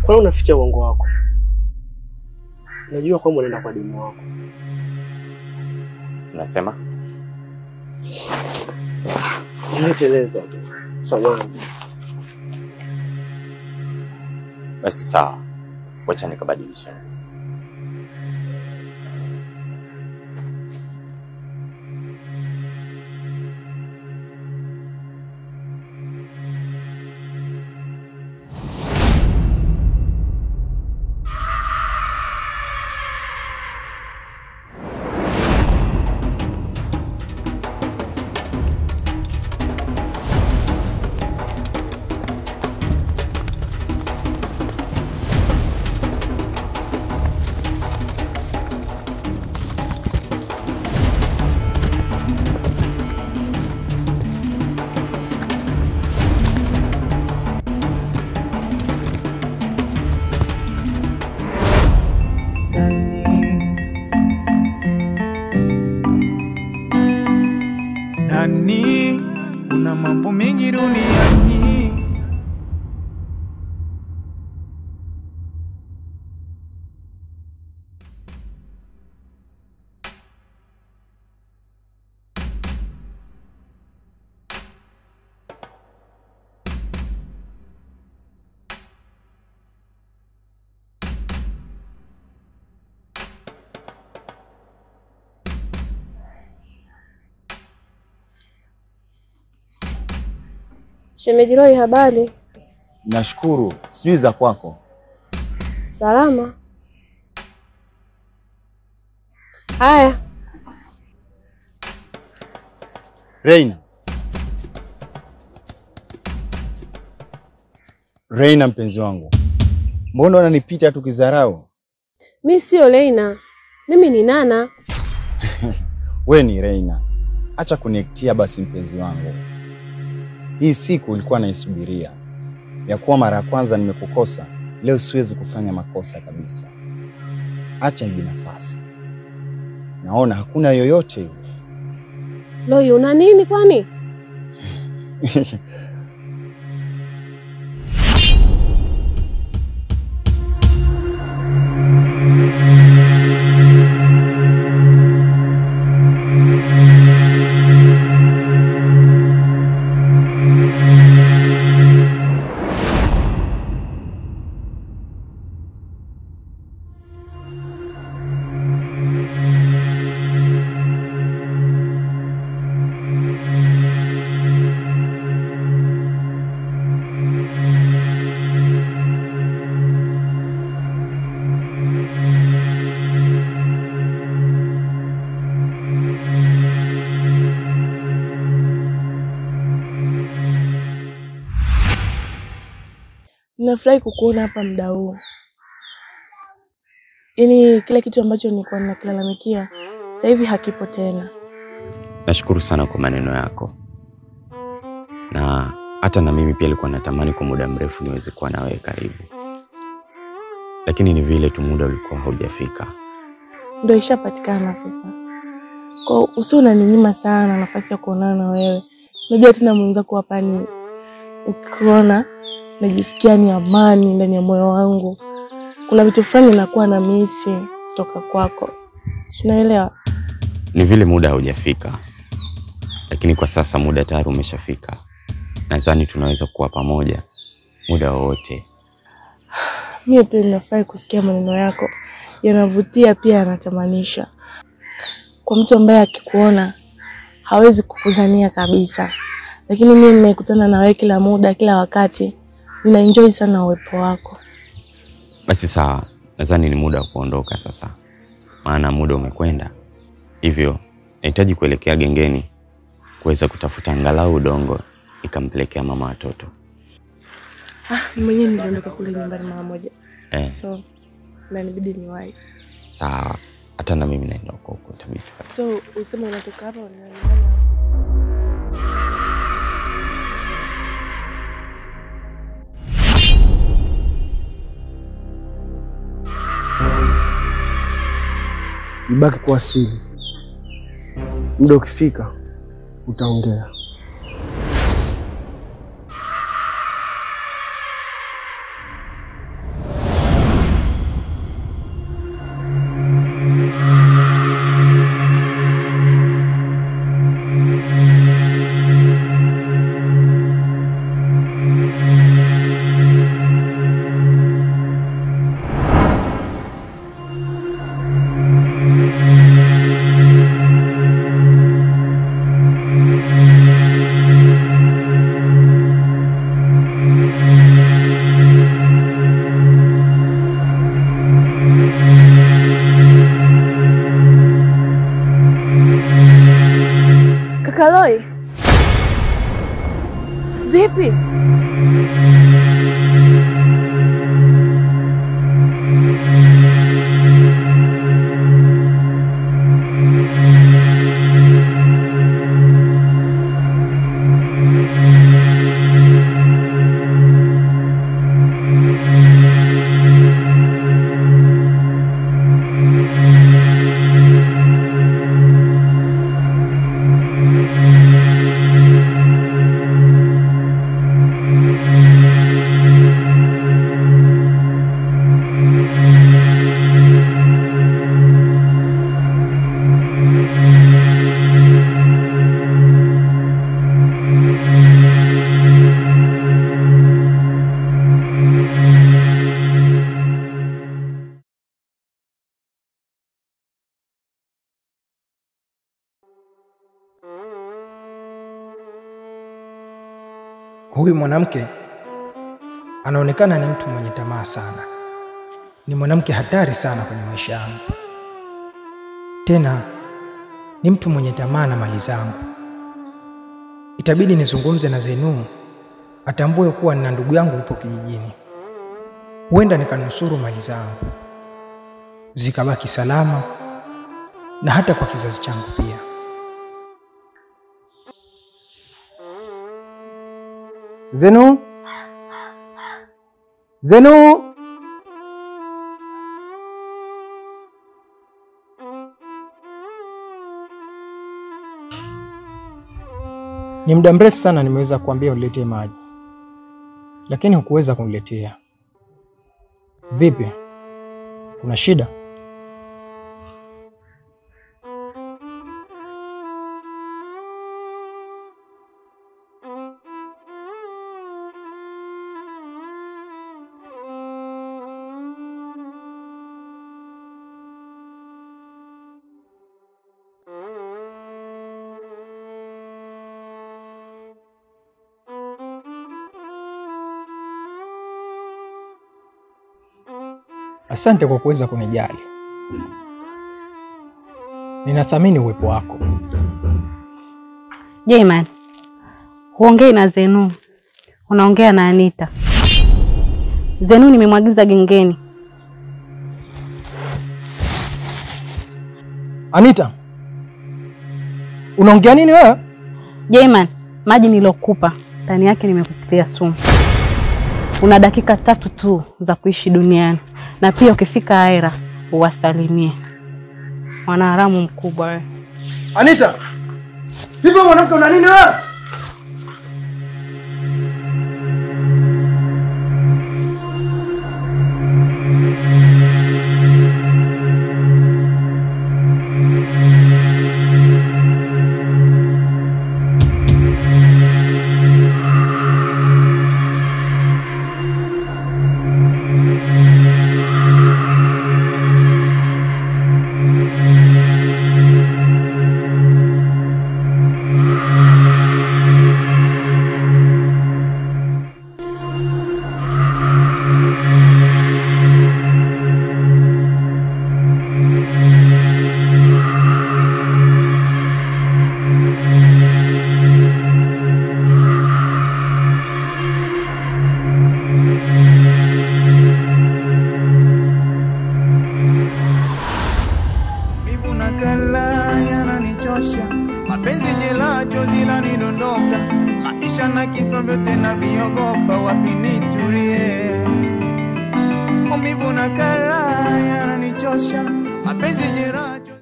Kwa nini unaficha uongo wako? Najua kwamba unaenda kwa demu wako. Unasema? Unaiteleza tu. Samahani. Basi sawa. Wacha nikabadilisha. Nani, kuna mambo mengi duniani. Shemeji Roy, habari? Nashukuru, sijui za kwako. Salama. Haya. Reina mpenzi wangu. Mbona unanipita tu kizarau? Mimi sio Reina. Mimi ni Nana. We ni Reina. Acha kuniektia basi mpenzi wangu. Hii siku ilikuwa naisubiria. Ya kuwa mara ya kwanza nimekukosa, leo siwezi kufanya makosa kabisa. Acha nijinafasi. Naona hakuna yoyote yule. Roy, una nini kwani? Ninafurahi kukuona hapa muda huu. Yaani kila kitu ambacho nilikuwa ninakilalamikia sasa hivi hakipo tena. Nashukuru sana kwa maneno yako. Na hata na mimi pia nilikuwa natamani kwa muda mrefu niweze kuwa na wewe karibu. Lakini ni vile tu muda ulikuwa haujafika. Ndio ishapatikana sasa. Kwa usio unaninyima sana nafasi ya kuonana na wewe. Unajua tena mwenzako hapa ni ukiona najisikia ni amani ndani ya moyo wangu. Kuna vitu fulani nakuwa na misi kutoka kwako. Unaelewa? Ni vile muda haujafika. Lakini kwa sasa muda tayari umeshafika. Nadhani tunaweza kuwa pamoja muda wote. Mimi pia ninafurahi kusikia maneno yako. Yanavutia pia yanatamanisha. Kwa mtu ambaye akikuona hawezi kukuzania kabisa. Lakini mimi nimekutana na wewe kila muda, kila wakati. Ninaenjoy sana uwepo wako. Basi sawa, nadhani ni muda wa kuondoka sasa. Maana muda umekwenda. Hivyo, nahitaji kuelekea gengeni kuweza kutafuta angalau udongo nikampelekea mama watoto. Mwenyewe niliondoka kule nyumbani mara moja. So, na nibidi niwahi. Sawa, hata na mimi naenda huko tabiti. So, useme unatoka hapa unaenda. Ibaki kwa asili. Muda ukifika utaongea. Vipi? Huyu mwanamke anaonekana ni mtu mwenye tamaa sana. Ni mwanamke hatari sana kwenye maisha yangu. Tena ni mtu mwenye tamaa na mali zangu. Itabidi nizungumze na Zenu atambue kuwa nina ndugu yangu yupo kijijini. Huenda nikanusuru mali zangu zikabaki salama na hata kwa kizazi changu pia. Zenu? Zenu? Ni muda mrefu sana nimeweza kuambia uniletee maji, lakini hukuweza kuniletea. Vipi? Kuna shida? Asante kwa kuweza kunijali. Ninathamini uwepo wako. Jayman, huongei na Zenu, unaongea na Anita. Zenu nimemwagiza gengeni. Anita, unaongea nini wewe? Jayman, maji nilokupa ndani yake nimekutia sumu. Una dakika 3 tu za kuishi duniani. Na pia ukifika Aira uwasalimie. Mwanaharamu mkubwa wewe. Anita! Hivi mwanamke una nini wewe? Mapenzi jela chozi la nidondoka, maisha na kifo vyote na viogopa, wapi nitulie. Maumivu na kala yananichosha, mapenzi jela chozi.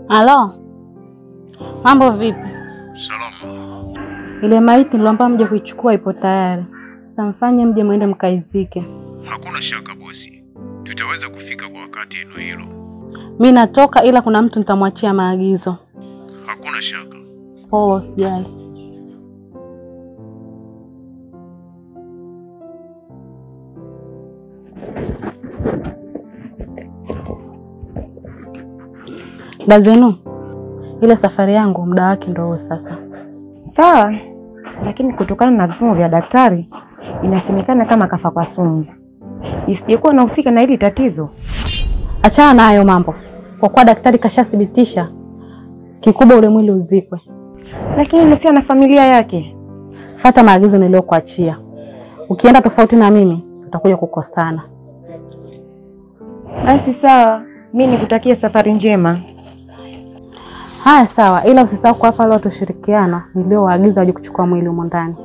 Halo. Mambo vipi? Salama. Ile maiti niliomba mje kuichukua ipo tayari. Samfanye mje muende mkaizike. Hakuna shaka bosi. Tutaweza kufika kwa wakati eneo hilo. Mimi natoka ila kuna mtu nitamwachia maagizo. Hakuna shaka. Oh, sijali. Dazenu, ile safari yangu muda wake ndio huo sasa. Sawa, lakini kutokana na vipimo vya daktari inasemekana kama kafa kwa sumu. Isijekuwa nahusika na hili tatizo. Achana na hayo mambo. Kwa kuwa daktari kashathibitisha, kikubwa ule mwili uzikwe. Lakini Lucia na familia yake. Fuata maagizo niliyokuachia. Ukienda tofauti na mimi, tutakuja kukosana. Basi sawa, mimi nikutakia safari njema. Haya sawa, ila usisahau kuwapa wale watu ushirikiano niliowaagiza waje kuchukua mwili humo ndani.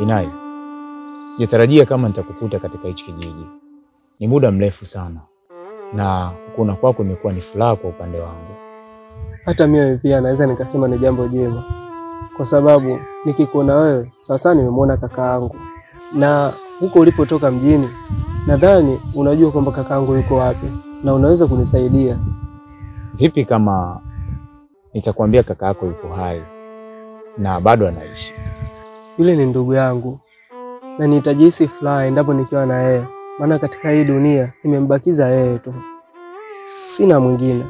Inai, sijatarajia kama nitakukuta katika hichi kijiji. Ni muda mrefu sana. Na kukuona kwako imekuwa ni furaha kwa upande wangu. Hata mimi pia naweza nikasema ni jambo jema. Kwa sababu nikikuona wewe, sasa nimemwona kaka yangu. Na huko ulipotoka mjini, nadhani unajua kwamba kaka yangu yuko wapi na unaweza kunisaidia. Vipi kama nitakwambia kaka yako yuko hai na bado anaishi? Yule ni ndugu yangu na nitajihisi furaha endapo nikiwa na yeye, maana katika hii dunia nimembakiza yeye tu, sina mwingine.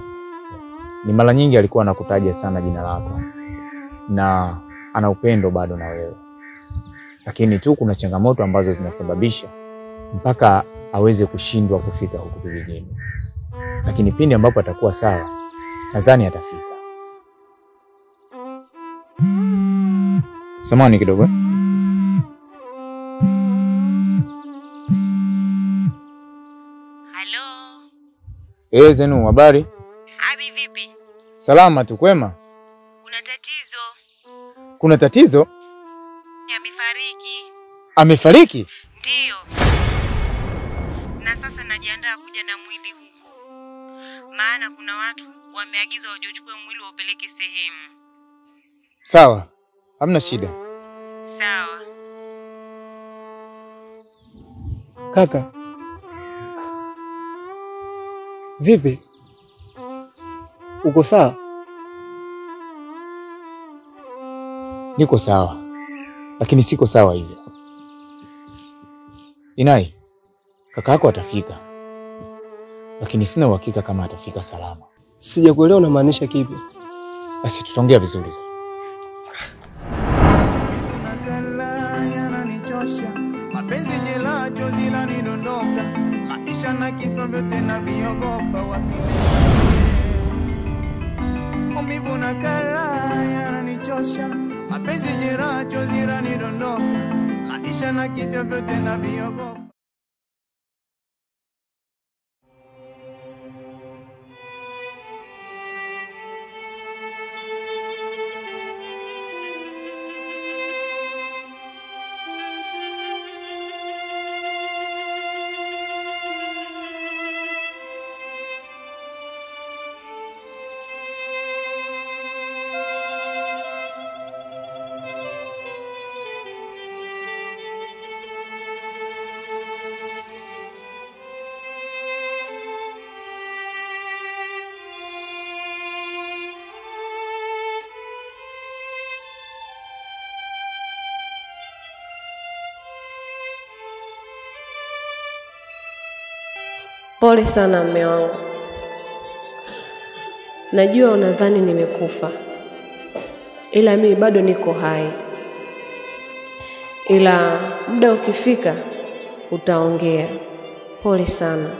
Ni mara nyingi alikuwa anakutaja sana jina lako na ana upendo bado na wewe, lakini tu kuna changamoto ambazo zinasababisha mpaka aweze kushindwa kufika huku kijijini, lakini pindi ambapo atakuwa sawa nadhani atafika. Samahani kidogo. Halo. Zenu, habari? Abi vipi? Salama tu, kwema? Kuna tatizo. Kuna tatizo? Amefariki. Amefariki? Ndio. Na sasa najiandaa kuja na mwili huko. Maana kuna watu wameagizwa waje uchukue mwili waupeleke sehemu. Sawa. Hamna shida. Sawa. Kaka. Vipi? Uko sawa? Niko sawa. Lakini siko sawa hivyo. Inai, kaka yako atafika. Lakini sina uhakika kama atafika salama. Sijakuelewa unamaanisha kipi? Basi tutaongea vizuri zaidi. Mapenzi jela chozi la nidondoka, maisha na kifo vyote na viogopa wapinde. Umivu na kara yananichosha, mapenzi jela chozi la nidondoka, maisha na kifo vyote na viogopa. Pole sana mme wangu. Najua unadhani nimekufa, ila mimi bado niko hai. Ila muda ukifika utaongea. Pole sana.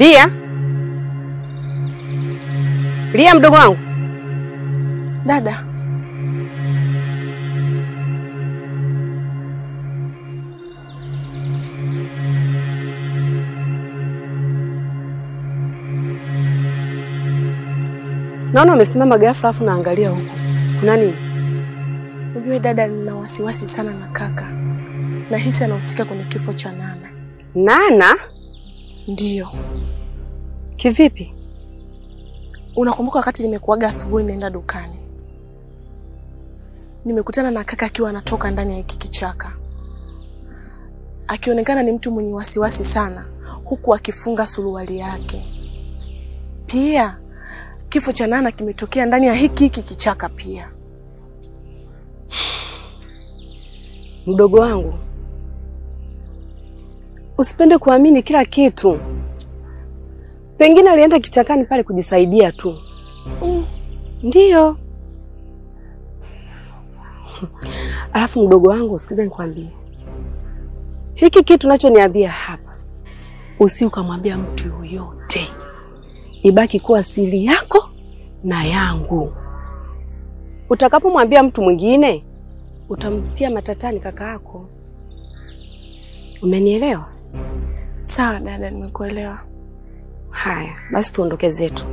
Lia. Lia mdogo wangu. Dada. Naona umesimama ghafla afu naangalia huko. Kuna nini? Unajua dada, nina wasiwasi sana na kaka. Nahisi anahusika kwenye kifo cha Nana. Nana? Ndiyo. Kivipi? Unakumbuka wakati nimekuaga asubuhi naenda dukani? Nimekutana na kaka akiwa anatoka ndani ya hiki kichaka. Akionekana ni mtu mwenye wasiwasi sana, huku akifunga suruali yake. Pia kifo cha Nana kimetokea ndani ya hiki kichaka pia. Mdogo wangu, usipende kuamini kila kitu. Pengine alienda kichakani pale kujisaidia tu. Ndiyo. Alafu mdogo wangu, sikiza nikwambie. Hiki kitu unachoniambia hapa, usiukamwambia mtu yoyote. Ibaki kuwa siri yako na yangu. Utakapomwambia mtu mwingine, utamtia matatani kaka yako. Umenielewa? Sawa dada, nimekuelewa. Haya, basi tuondoke zetu.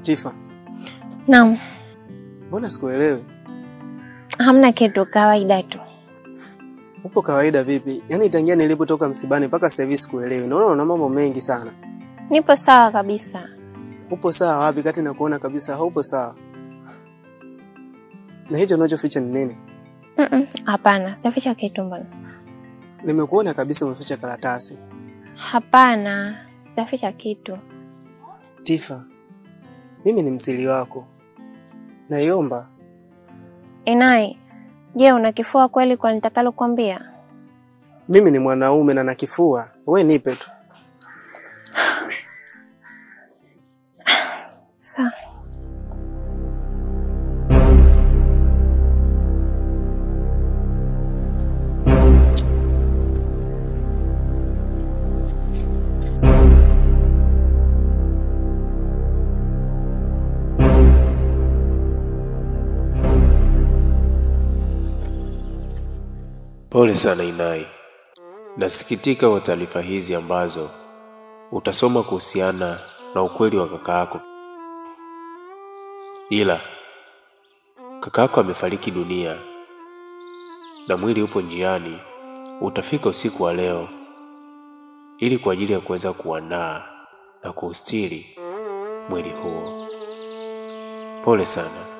Tifa. Naam. Mbona sikuelewi? Hamna kitu, kawaida tu. Upo kawaida vipi? Yaani tangia nilipotoka msibani mpaka sasa hivi sikuelewi. Naona una mambo mengi sana. Nipo sawa kabisa. Upo sawa wapi kati na kuona kabisa haupo sawa? Na hicho unachoficha ni nini? Hapana, sijaficha kitu mbona. Nimekuona kabisa umeficha karatasi. Hapana, sijaficha kitu. Tifa, mimi ni msiri wako. Naiomba. Enai, je, una kifua kweli kwa nitakalo kuambia? Mimi ni mwanaume na nakifua. Wewe nipe tu. Sawa. Pole sana Inai. Nasikitika kwa taarifa hizi ambazo utasoma kuhusiana na ukweli wa kaka yako. Ila kaka yako amefariki dunia na mwili upo njiani. Utafika usiku wa leo ili kwa ajili ya kuweza kuandaa na kuustiri mwili huo. Pole sana.